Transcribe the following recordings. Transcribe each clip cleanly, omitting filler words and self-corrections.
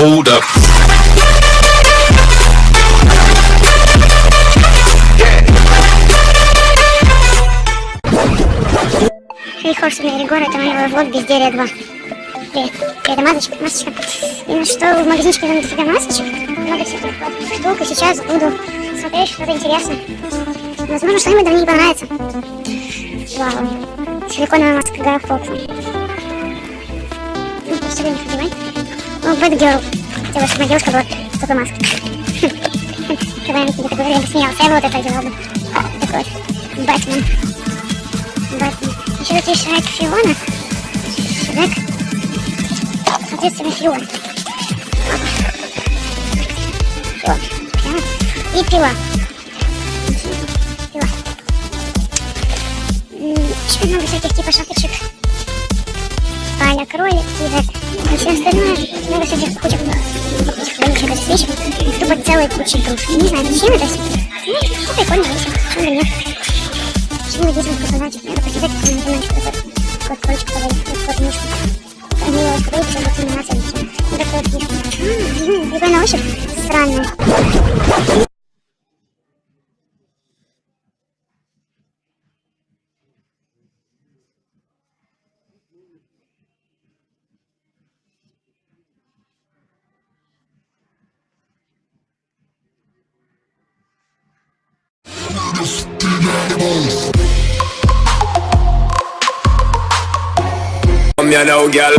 hold up. Хей, Хорс, меня Егор, это мой влог Безделие 2. Привет. Это масочка. И ну что, в магазинчике там дофига масочек, много всяких штук, и сейчас буду смотреть что-то интересное. Возможно, что-нибудь мне не понравится. Вау. Силиконовая маска Гая Фокса. Ну, просто не надевай. Ну, Bad Girl. Хотела, чтобы моя девушка была с такой маской. Когда я тебе такое время смеялся, я бы вот это делала бы. Такой вот. Бэтмен. Еще такие Шрек Фиона. Шрек. Соответственно, Фион. И пила. Еще много всяких типа шапочек. Паля, кролик, тигр. И все остальное. Много всяких кучек. Вонючих свечек. Тупо целые кучи игрушек. Не знаю, зачем это все. Ну, прикольно, весело. Почему бы нет? Почему бы детям показать? Надо посчитать, как на интернете какой кроличек подарить. Какую-то мишку. Они его подарить, чтобы это номинация или все. Вот такую вот мишку. Прикольно ощупь. Странная. You know, girl.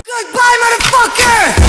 Goodbye, motherfucker!